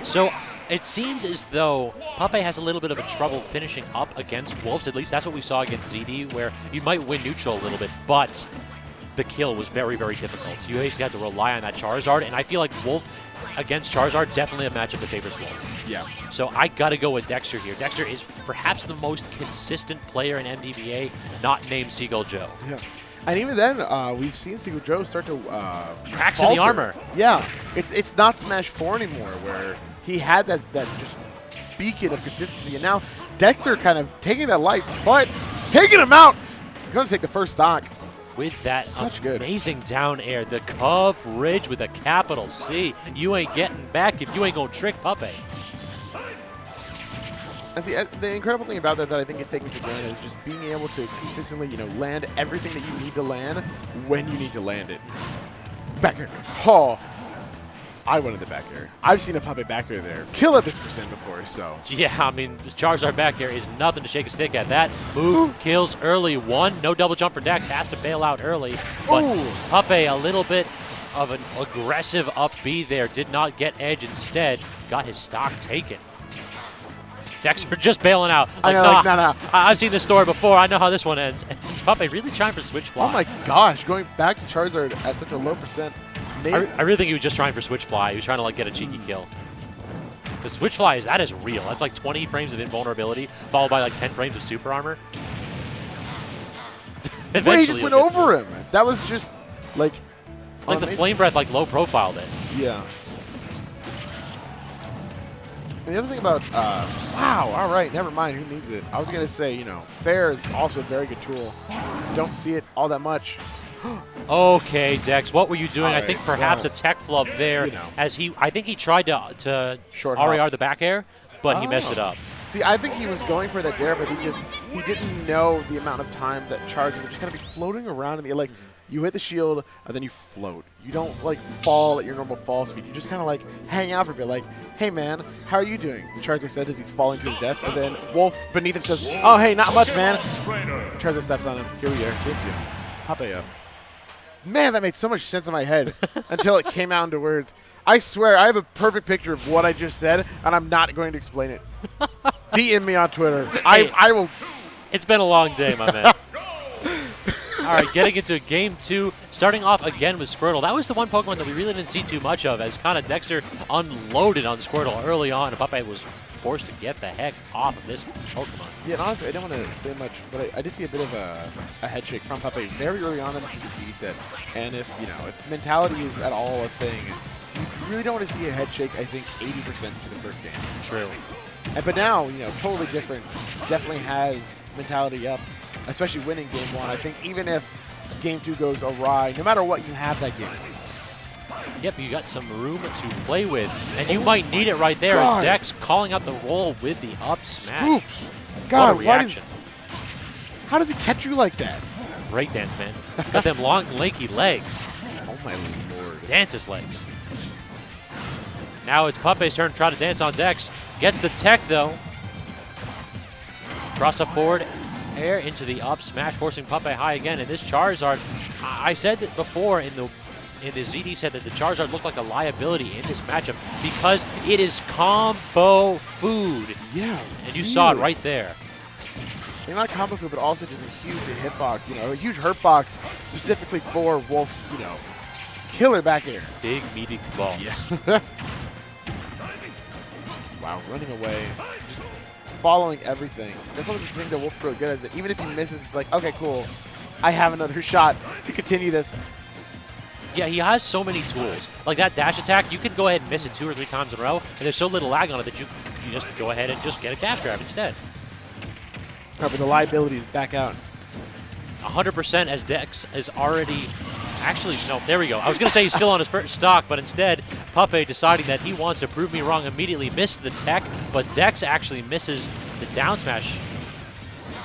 So it seems as though Puppeh has a little bit of a trouble finishing up against Wolves. At least that's what we saw against ZD, where you might win neutral a little bit, but the kill was very, very difficult. So you basically had to rely on that Charizard, and I feel like Wolf against Charizard, definitely a matchup that favors Wolf. Yeah. So I got to go with Dexter here. Dexter is perhaps the most consistent player in MDBA, not named Seagull Joe. Yeah. And even then, we've seen Seagull Joe start to cracks in the armor. Yeah, it's not Smash 4 anymore, where he had that just beacon of consistency, and now Dexter kind of taking that light, but taking him out. He's going to take the first stock. With that good. amazing down air, the coverage with a capital C. You ain't getting back if you ain't going to trick Puppeh. And see, the incredible thing about that I think is taken for granted is just being able to consistently, land everything that you need to land when you need to land it. Back air. Oh, I wanted the back air. I've seen a Puppeh back air there kill at this percent before, so. Yeah, I mean, Charizard back air is nothing to shake a stick at. That move kills early. One, no double jump for Dex, has to bail out early. But Puppeh, a little bit of an aggressive up B there, did not get edge, instead got his stock taken. Dexter just bailing out. Like, nah, I've seen this story before. I know how this one ends. And Puppeh really trying for switch fly. Oh my gosh, going back to Charizard at such a low percent. I really think he was just trying for switch fly. He was trying to get a cheeky kill. The switch fly, that is real. That's like 20 frames of invulnerability, followed by like 10 frames of super armor. Wait, he just went over him. That was just like... It's like the Flame Breath low profiled it. Yeah. And the other thing about, wow, all right, never mind, who needs it? I was going to say, Fair is also a very good tool. Don't see it all that much. Okay, Dex, what were you doing? Right, I think perhaps a tech flub there, as I think he tried to short RAR the back air, but he messed it up. See, I think he was going for that dare, but he didn't know the amount of time that Charizard would just kind of be floating around in the air. You hit the shield, and then you float. You don't, fall at your normal fall speed. You just kind of, hang out for a bit, hey, man, how are you doing? Charizard said as he's falling to his death, and then Wolf beneath him says, oh, hey, not much, man. Charizard steps on him. Here we are. Gives you. Puppeh up. Man, that made so much sense in my head until it came out into words. I swear, I have a perfect picture of what I just said, and I'm not going to explain it. DM me on Twitter. Hey, I will. It's been a long day, my man. All right, getting into Game 2, starting off again with Squirtle. That was the one Pokemon that we really didn't see too much of, as kind of Dexter unloaded on Squirtle early on, and Puppeh was forced to get the heck off of this Pokemon. Yeah, and honestly, I don't want to say much, but I did see a bit of a head shake from Puppeh very early on in the GDC set. And if mentality is at all a thing, you really don't want to see a head shake, I think, 80% to the first game. True. But now, totally different. Definitely has mentality up, especially winning Game 1. I think even if Game 2 goes awry, no matter what, you have that game. Yep, you got some room to play with, and you might need it right there. As Dex calling out the roll with the up smash. Scoops. God, what a reaction. How does he catch you like that? Breakdance, man. Got them long, lanky legs. Oh, my Lord. Dance's legs. Now it's Puppeh's turn to try to dance on Dex. Gets the tech, though. Cross up forward, air into the up smash, forcing Puppeh high again. And this Charizard, I said that before in the ZD said that the Charizard looked like a liability in this matchup because it is combo food. Yeah. And you saw it right there. And not combo food, but also just a huge hitbox, a huge hurt box specifically for Wolf's, killer back air. Big, meaty balls. Yeah. Wow, running away, just following everything. That's one of the things that Wolf's really good at, is that even if he misses, it's like, okay, cool, I have another shot to continue this. Yeah, he has so many tools. Like that dash attack, you can go ahead and miss it 2 or 3 times in a row, and there's so little lag on it that you just go ahead and just get a dash grab instead. But the liabilities back out. 100% as Dex is already... Actually, no, there we go. I was going to say he's still on his first stock, but instead, Puppeh deciding that he wants to prove me wrong immediately missed the tech, but Dex actually misses the down smash.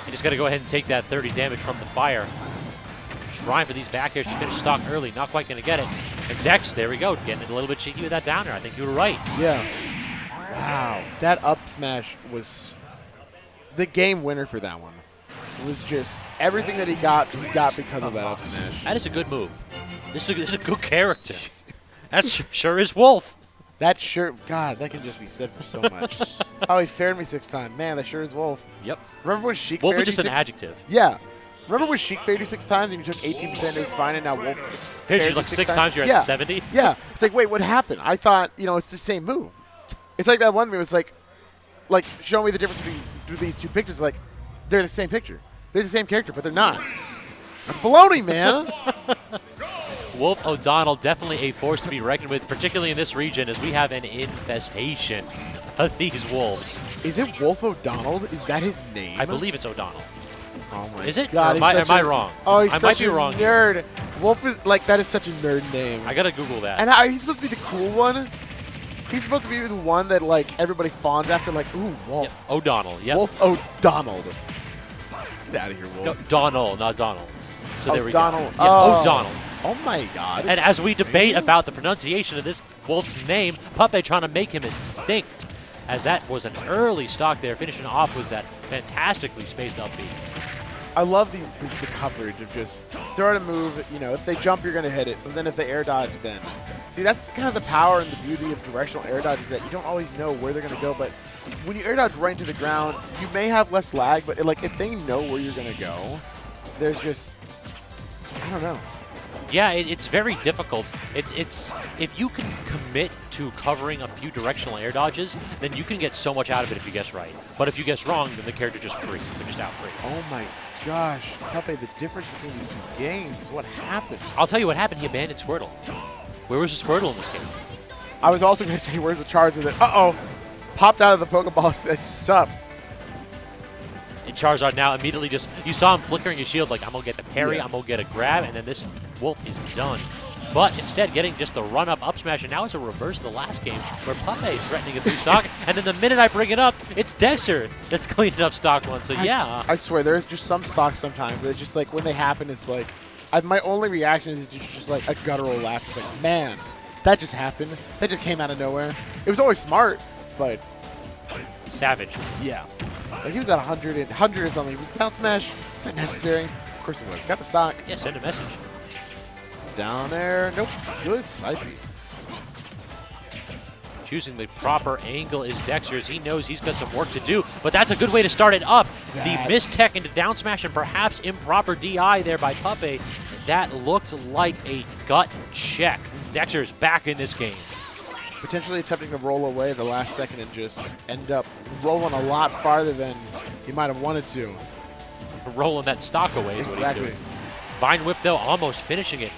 He just got to go ahead and take that 30 damage from the fire. Trying for these back airs to finish stock early, not quite going to get it. And Dex, there we go, getting it a little bit cheeky with that down air. I think you were right. Yeah. Wow. That up smash was the game winner for that one. It was just everything that he got because of that up smash. That is a good move. This is a good character. That sure is Wolf. That sure, God, that can just be said for so much. Oh, he fared me 6 times. Man, that sure is Wolf. Yep. Remember when Sheik Wolf fared is just you an adjective. Yeah. Remember when Sheik fared you 6 times and you took 18% and it's fine, and now Wolf Fared you like 6 times, you're at 70? Yeah. It's like, wait, what happened? I thought, it's the same move. It's like that one move. It's like show me the difference between these 2 pictures. Like, they're the same picture. They're the same character, but they're not. That's baloney, man. Wolf O'Donnell, definitely a force to be reckoned with, particularly in this region, as we have an infestation of these wolves. Is it Wolf O'Donnell? Is that his name? I believe it's O'Donnell. Oh my Is it? God, Or am I wrong? Oh, he's I such might be a wrong. nerd. Wolf is that is such a nerd name. I gotta Google that. And he's supposed to be the cool one. He's supposed to be the one that everybody fawns after. Like, ooh, Wolf. Yep. O'Donnell. Yep. Wolf O'Donnell. Get out of here, Wolf. No, Donald, not Donald. So there we go. O'Donnell. Yeah, Oh. O'Donnell. Oh my God. And as we debate about the pronunciation of this wolf's name, Puppeh trying to make him extinct, as that was an early stock there, finishing off with that fantastically spaced up beat. I love the coverage of just throw out a move. If they jump, you're gonna hit it. But then if they air dodge, then see that's kind of the power and the beauty of directional air dodge is that you don't always know where they're gonna go. But when you air dodge right into the ground, you may have less lag. But if they know where you're gonna go, there's just I don't know. Yeah, it's very difficult. It's if you can commit to covering a few directional air dodges, then you can get so much out of it if you guess right. But if you guess wrong, then the character's just free. They're just out free. Oh my gosh, Puppeh, the difference between these 2 games. What happened? I'll tell you what happened. He abandoned Squirtle. Where was the Squirtle in this game? I was also gonna say, where's the charge with it? Uh-oh. Popped out of the Pokeball, says sup. And Charizard now immediately just, you saw him flickering his shield like, I'm going to get the parry, Yeah. I'm going to get a grab, and then this wolf is done. But instead getting just the run-up up smash, and now it's a reverse of the last game where Puppeh is threatening a 3 stock, and then the minute I bring it up, it's Dexter that's cleaning up stock 1. So yeah. I swear, there's just some stocks sometimes that it's just when they happen, it's my only reaction is just a guttural laugh. It's like, man, that just happened. That just came out of nowhere. It was always smart, but Savage. yeah. He was at 100 or something. He was down smash. Was that necessary? Of course it was. Got the stock. Yeah, send a message. Down there. Nope. Good side beat. Choosing the proper angle is Dexter, as he knows he's got some work to do, but that's a good way to start it up. The missed tech into down smash and perhaps improper DI there by Puppeh. That looked like a gut check. Dexter's back in this game. Potentially attempting to roll away the last second and just end up rolling a lot farther than he might have wanted to. Rolling that stock away is what he's doing. Vine Whip, though, almost finishing it.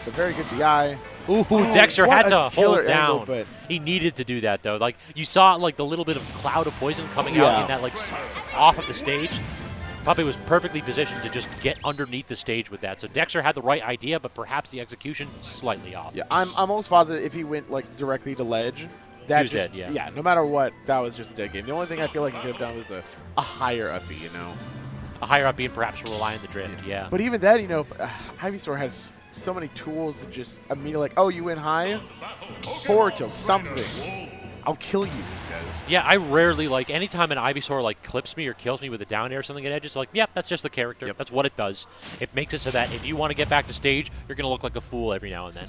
A very good DI. Ooh, Dexter what had a to killer hold down. angle, but He needed to do that, though. You saw, the little bit of cloud of poison coming out in that, off of the stage. Puppeh was perfectly positioned to just get underneath the stage with that. So Dexter had the right idea, but perhaps the execution slightly off. Yeah, I'm almost positive if he went directly to ledge, that He was dead, yeah. Yeah, no matter what, that was just a dead game. The only thing I feel like he could have done was a higher uppy, A higher up being perhaps rely on the drift, yeah. But even that, Ivysaur has so many tools to just immediately oh, you went high? Forward tilt, something. I'll kill you, he says. Yeah, I rarely, anytime an Ivysaur, clips me or kills me with a down air or something at edge, it's yep, that's just the character. Yep. That's what it does. It makes it so that if you want to get back to stage, you're going to look like a fool every now and then.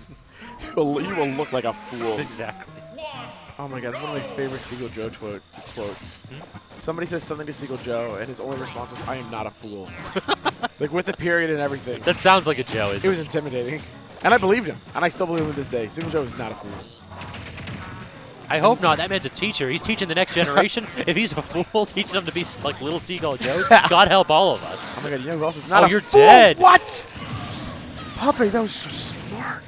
You will look like a fool. Exactly. Oh my God, that's one of my favorite Seagull Joe quotes. Somebody says something to Seagull Joe, and his only response was, I am not a fool. With the period and everything. That sounds like a Joe, isn't it? It was intimidating. And I believed him, and I still believe him to this day. Seagull Joe is not a fool. I hope not. That man's a teacher. He's teaching the next generation. If he's a fool, teaching them to be like little Seagull Joes, God help all of us. Oh my God, you know who else is not a you're fool? dead. What? Puppeh, that was so smart.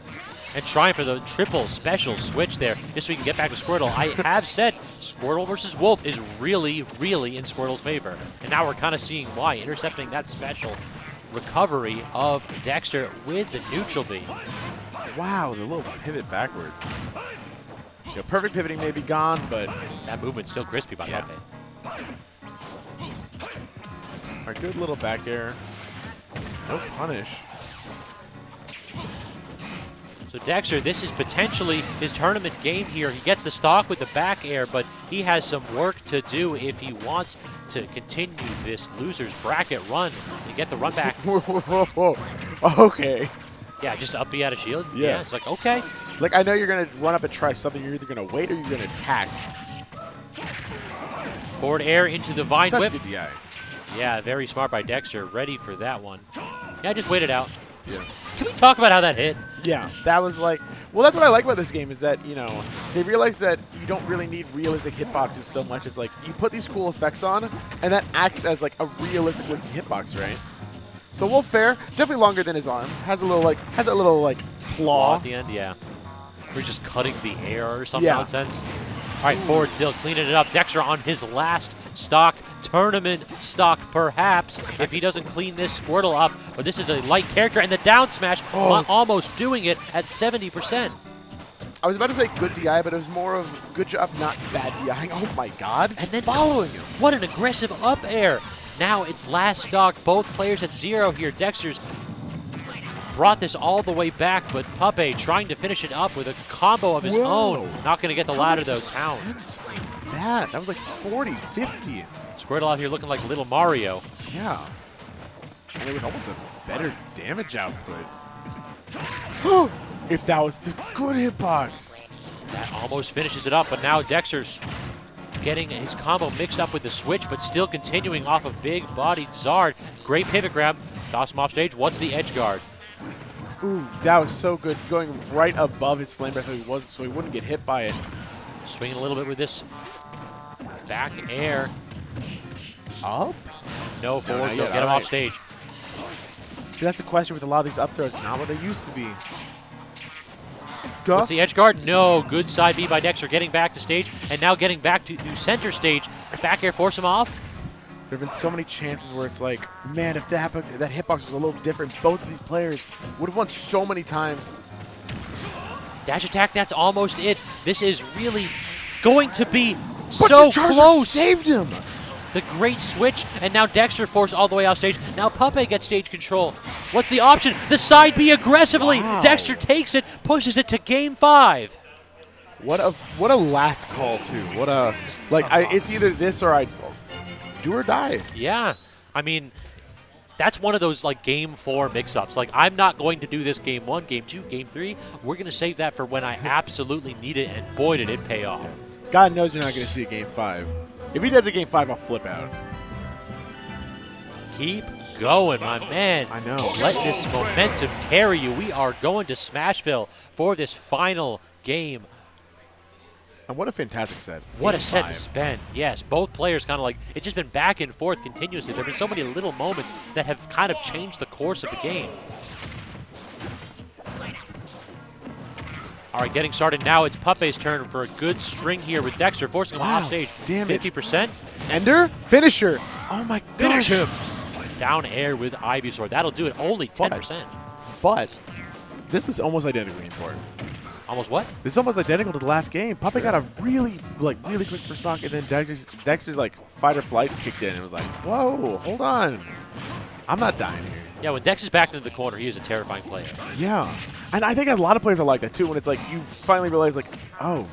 And trying for the triple special switch there, just so we can get back to Squirtle. I have said Squirtle versus Wolf is really, really in Squirtle's favor. And now we're kind of seeing why. Intercepting that special recovery of Dexter with the neutral beam. Wow, the little pivot backwards. Perfect pivoting may be gone, but that movement's still crispy by Puppeh. A good little back air. No punish. So Dexter, this is potentially his tournament game here. He gets the stock with the back air, but he has some work to do if he wants to continue this loser's bracket run and get the run back. Whoa. Okay. Yeah, just up B out of shield. Yeah. It's okay. Like, I know you're going to run up and try something. You're either going to wait or you're going to attack. Forward air into the Vine Such Whip. good DI. Yeah, very smart by Dexter. Ready for that one. Yeah, just wait it out. Yeah. Can we talk about how that hit? Yeah, that was like, well, that's what I like about this game is that, you know, they realize that you don't really need realistic hitboxes so much as, like, you put these cool effects on, and that acts as, like, a realistic looking hitbox, right? So Wolf Fair, definitely longer than his arm, has a little, like, claw. At the end, yeah. We're just cutting the air or some Yeah. nonsense. All right, forward tilt, cleaning it up. Dexter on his last stock, tournament stock perhaps, if he doesn't clean this Squirtle up. But this is a light character, and the down smash almost doing it at 70%. I was about to say good DI, but it was more of good job, not bad DI. Oh my god. And then following him. What an aggressive up air. Now it's last stock, both players at 0 here. Dexter's brought this all the way back, but Puppeh trying to finish it up with a combo of his own. Not going to get the ladder, though. Count. That was like 40, 50. Squirtle out here looking like little Mario. Yeah. And it was almost a better damage output. If that was the good hitbox. That almost finishes it up, but now Dexter's getting his combo mixed up with the switch, but still continuing off a big-bodied Zard. Great pivot grab. Toss him off stage. What's the edge guard? Ooh, that was so good. Going right above his flame breath so he wouldn't get hit by it. Swinging a little bit with this back air. Up? No, forward. No, Don't get him off stage. See, that's the question with a lot of these up throws. Not what they used to be. What's the edge guard? No. Good side B by Dexter. Getting back to stage, and now getting back to center stage. Back air force him off. There have been so many chances where it's like, man, if that hitbox was a little different, both of these players would have won so many times. Dash attack, that's almost it. This is really going to be But so Charizard close. saved him. The great switch, and now Dexter forced all the way off stage. Now Puppeh gets stage control. What's the option? The side B aggressively. Wow. Dexter takes it, pushes it to game 5. What a last call too. What a it's either this or I do or die. Yeah, I mean, that's one of those like game 4 mix-ups. Like, I'm not going to do this game 1, game 2, game 3. We're going to save that for when I absolutely need it, and boy, did it pay off. God knows you're not going to see a game 5. If he does a game 5, I'll flip out. Keep going, my man. I know. Let this momentum carry you. We are going to Smashville for this final game. And what a fantastic set. What Game a set 5. to spend. Yes, both players kind of like, it's just been back and forth continuously. There have been so many little moments that have kind of changed the course of the game. All right, getting started now. It's Puppeh's turn for a good string here with Dexter, forcing him off stage. Damage. 50%. Ender? Finisher. Oh my gosh. Finish him. Down air with Ivysaur. That'll do it. Only 10%. But this is almost identical game for it. Almost what? This is almost identical to the last game. Puppeh got a really quick first stock, and then Dexter's like fight or flight kicked in. It was like, whoa, hold on. I'm not dying here. Yeah, when Dex is back into the corner, he is a terrifying player. Yeah. And I think a lot of players are like that too, when it's like you finally realize like, oh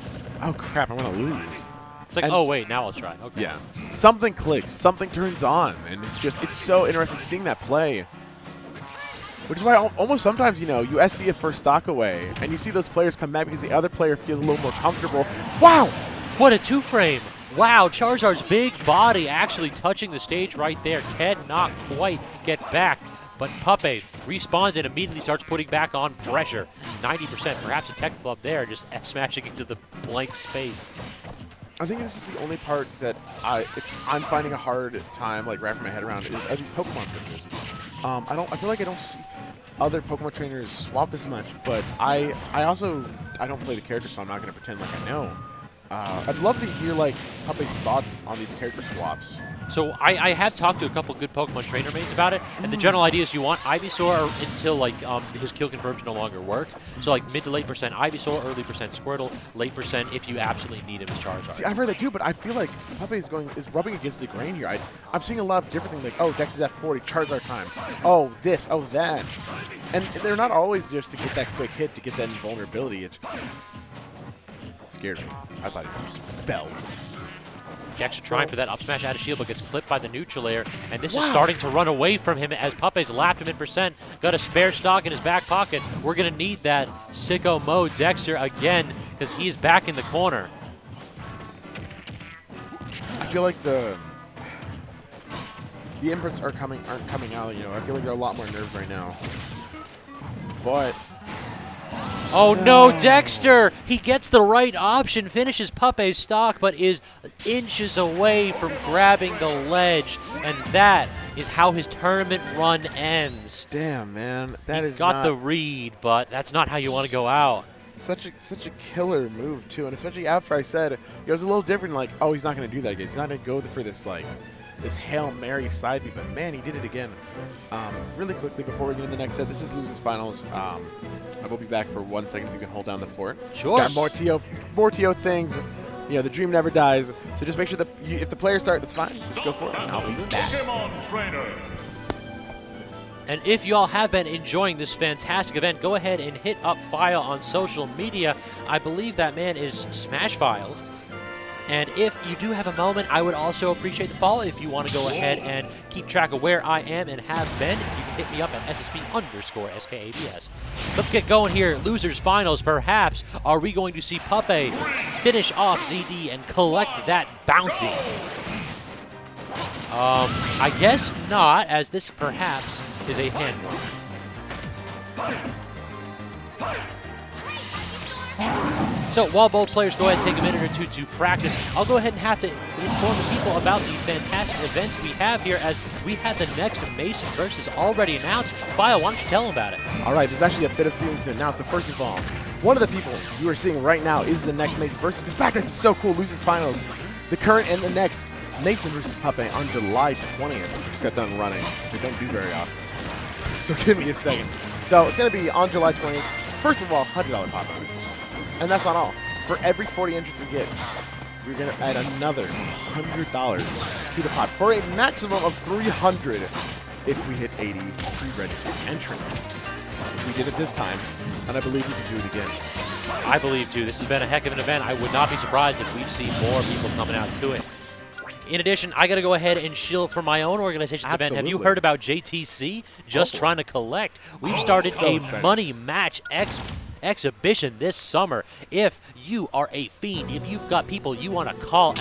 crap, I'm gonna lose. It's like, oh wait, now I'll try. Okay. Yeah. Something clicks, something turns on, and it's so interesting seeing that play. Which is why almost sometimes, you know, you SC a first stock away, and you see those players come back because the other player feels a little more comfortable. Wow! What a two-frame. Wow, Charizard's big body actually touching the stage right there. Cannot quite get back. But Puppeh respawns and immediately starts putting back on pressure. 90%, perhaps a tech flub there, just smashing into the blank space. I think this is the only part that I'm finding a hard time like wrapping my head around are these Pokemon switches. I feel like I don't see other Pokemon trainers swap this much, but I don't play the character, so I'm not gonna pretend like I know. I'd love to hear like Puppeh's thoughts on these character swaps. So I have talked to a couple good Pokemon trainer mates about it, and the general idea is you want Ivysaur until like his kill confirms no longer work. So like mid to late percent Ivysaur, early percent Squirtle, late percent if you absolutely need him as Charizard. See, I've heard that too, but I feel like Puppeh is rubbing against the grain here. I'm seeing a lot of different things like, oh, Dex is at 40, Charizard time. Oh, this, oh, that. And they're not always just to get that quick hit, to get that invulnerability. It scared me. I thought he was spelled. Dexter trying for that up smash out of shield, but gets clipped by the neutral air. And this is starting to run away from him as Puppeh's lapped him in percent. Got a spare stock in his back pocket. We're going to need that sicko mode Dexter again because he's back in the corner. I feel like the inputs aren't coming out. You know, I feel like there are a lot more nerves right now. But oh no, Dexter! He gets the right option, finishes Puppeh's stock, but is inches away from grabbing the ledge, and that is how his tournament run ends. Damn, man, that is got the read, but that's not how you want to go out. Such a killer move too, and especially after I said it was a little different. Like, oh, he's not going to do that again. He's not going to go for this this Hail Mary side beat, but man, he did it again. Really quickly before we get into the next set, this is Losers Finals. I will be back for 1 second if you can hold down the fort. Sure. Got more TO things. You know, the dream never dies. So just make sure that if the players start, that's fine. Just go for it. And I'll be back. And if y'all have been enjoying this fantastic event, go ahead and hit up File on social media. I believe that man is Smash Files. And if you do have a moment, I would also appreciate the follow. If you want to go ahead and keep track of where I am and have been, you can hit me up at SSP_SKABS. Let's get going here. Losers Finals, perhaps. Are we going to see Puppeh finish off ZD and collect that bounty? I guess not, as this perhaps is a hand mark. So while both players go ahead and take a minute or two to practice, I'll go ahead and have to inform the people about the fantastic events we have here, as we had the next Mason versus already announced. File, why don't you tell them about it? All right, there's actually a bit of things to announce. So first of all, one of the people you are seeing right now is the next Mason versus. In fact, this is so cool. Losers Finals, the current and the next Mason versus Puppeh on July 20th. Just got done running. They don't do very often. So give me a second. So it's going to be on July 20th. First of all, $100 pop bonus. And that's not all. For every 40 entries we get, we're going to add another $100 to the pot for a maximum of $300 if we hit 80 pre-registered entrants. We did it this time, and I believe we can do it again. I believe, too. This has been a heck of an event. I would not be surprised if we see more people coming out to it. In addition, I got to go ahead and shield for my own organization's event. Have you heard about JTC? Just trying to collect. We've started a money match exhibition this summer. If you are a fiend, if you've got people you want to call out,